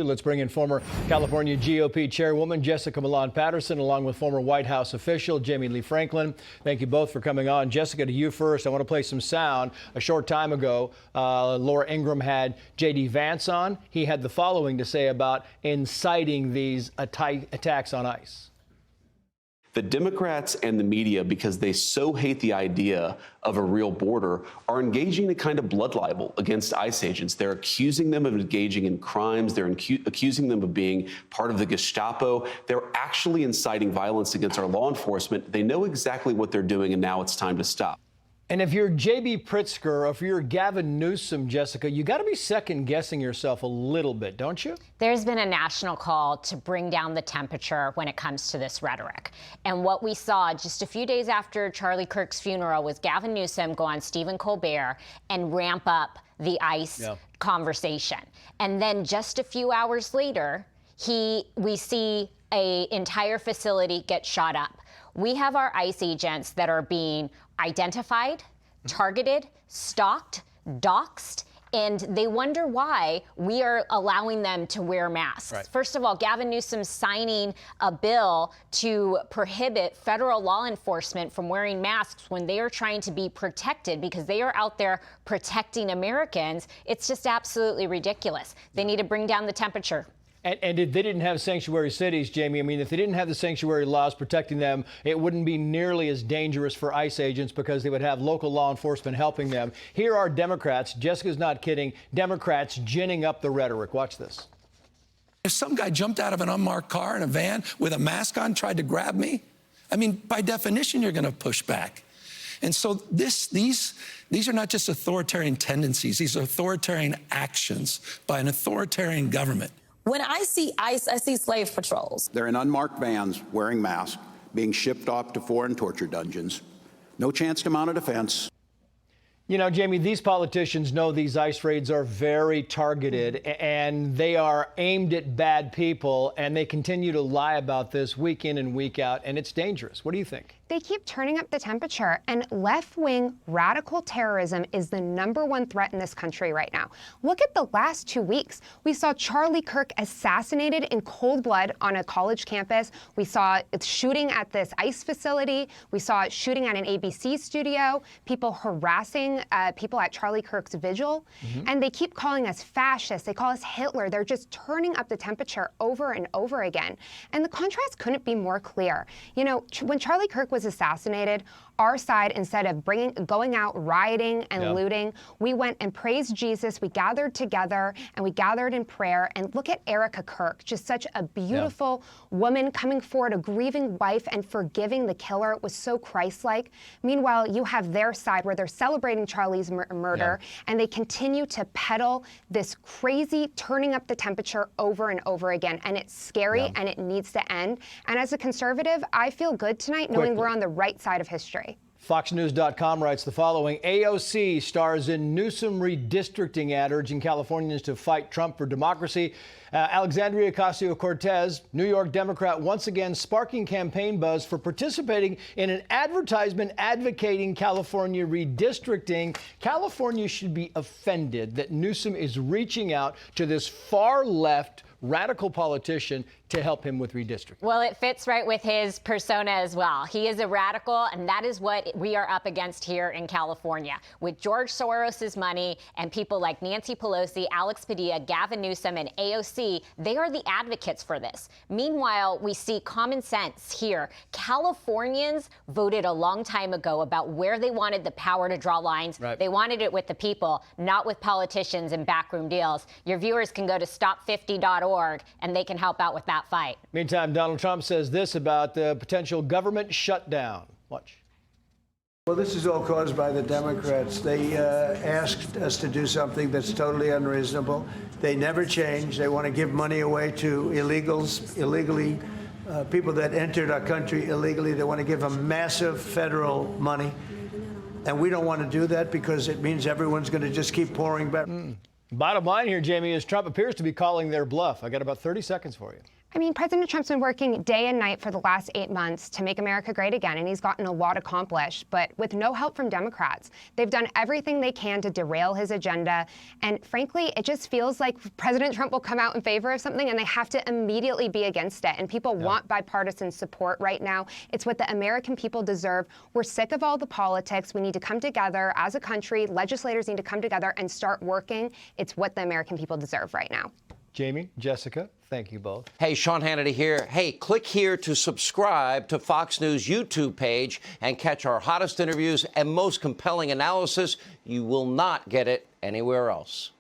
Let's bring in former California GOP chairwoman Jessica Milan Patterson, along with former White House official Jamie Lee Franklin. Thank you both for coming on. Jessica, to you first. I want to play some sound. A short time ago, Laura Ingraham had J.D. Vance on. He had the following to say about inciting these attacks on ICE. The Democrats and the media, because they so hate the idea of a real border, are engaging in a kind of blood libel against ICE agents. They're accusing them of engaging in crimes. They're accusing them of being part of the Gestapo. They're actually inciting violence against our law enforcement. They know exactly what they're doing, and now it's time to stop. And if you're J.B. Pritzker or if you're Gavin Newsom, Jessica, you got to be second-guessing yourself a little bit, don't you? There's been a national call to bring down the temperature when it comes to this rhetoric. And what we saw just a few days after Charlie Kirk's funeral was Gavin Newsom go on Stephen Colbert and ramp up the ICE conversation. And then just a few hours later, we see an entire facility get shot up. We have our ICE agents that are being identified, targeted, stalked, doxxed, and they wonder why we are allowing them to wear masks. Right. First of all, Gavin Newsom signing a bill to prohibit federal law enforcement from wearing masks when they are trying to be protected because they are out there protecting Americans. It's just absolutely ridiculous. They need to bring down the temperature. And if they didn't have sanctuary cities, Jamie, I mean, if they didn't have the sanctuary laws protecting them, it wouldn't be nearly as dangerous for ICE agents because they would have local law enforcement helping them. Here are Democrats, Jessica's not kidding, Democrats ginning up the rhetoric. Watch this. If some guy jumped out of an unmarked car in a van with a mask on, tried to grab me, I mean, by definition, you're going to push back. And so these are not just authoritarian tendencies. These are authoritarian actions by an authoritarian government. When I see ICE, I see slave patrols. They're in unmarked vans, wearing masks, being shipped off to foreign torture dungeons. No chance to mount a defense. You know, Jamie, these politicians know these ICE raids are very targeted and they are aimed at bad people, and they continue to lie about this week in and week out, and it's dangerous. What do you think? They keep turning up the temperature, and left-wing radical terrorism is the #1 threat in this country right now. Look at the last 2 weeks. We saw Charlie Kirk assassinated in cold blood on a college campus. We saw a shooting at this ICE facility. We saw a shooting at an ABC studio, people harassing people at Charlie Kirk's vigil. And they keep calling us fascists. They call us Hitler. They're just turning up the temperature over and over again. And the contrast couldn't be more clear. You know, when Charlie Kirk was assassinated, our side, instead of going out rioting and looting, we went and praised Jesus. We gathered together and we gathered in prayer. And look at Erica Kirk, just such a beautiful woman coming forward, a grieving wife, and forgiving the killer. It was so Christ-like. Meanwhile, you have their side where they're celebrating Charlie's murder, and they continue to peddle this crazy turning up the temperature over and over again. And it's scary and it needs to end. And as a conservative, I feel good tonight knowing we're on the right side of history. FoxNews.com writes the following. AOC stars in Newsom redistricting ad urging Californians to fight Trump for democracy. Alexandria Ocasio-Cortez, New York Democrat, once again sparking campaign buzz for participating in an advertisement advocating California redistricting. California should be offended that Newsom is reaching out to this far-left radical politician to help him with redistricting. Well, it fits right with his persona as well. He is a radical, and that is what we are up against here in California. With George Soros's money and people like Nancy Pelosi, Alex Padilla, Gavin Newsom, and AOC, they are the advocates for this. Meanwhile, we see common sense here. Californians voted a long time ago about where they wanted the power to draw lines. Right. They wanted it with the people, not with politicians and backroom deals. Your viewers can go to stop50.org, and they can help out with that fight. Meantime, Donald Trump says this about the potential government shutdown. Watch. Well, this is all caused by the Democrats. They asked us to do something that's totally unreasonable. They never change. They want to give money away to illegals, illegally, people that entered our country illegally. They want to give them massive federal money. And we don't want to do that because it means everyone's going to just keep pouring back. Bottom line here, Jamie, is Trump appears to be calling their bluff. I got about 30 seconds for you. I mean, President Trump's been working day and night for the last 8 months to make America great again, and he's gotten a lot accomplished, but with no help from Democrats. They've done everything they can to derail his agenda, and frankly, it just feels like President Trump will come out in favor of something and they have to immediately be against it, and people want bipartisan support right now. It's what the American people deserve. We're sick of all the politics. We need to come together as a country. Legislators need to come together and start working. It's what the American people deserve right now. Jamie, Jessica, thank you both. Hey, Sean Hannity here. Hey, click here to subscribe to Fox News YouTube page and catch our hottest interviews and most compelling analysis. You will not get it anywhere else.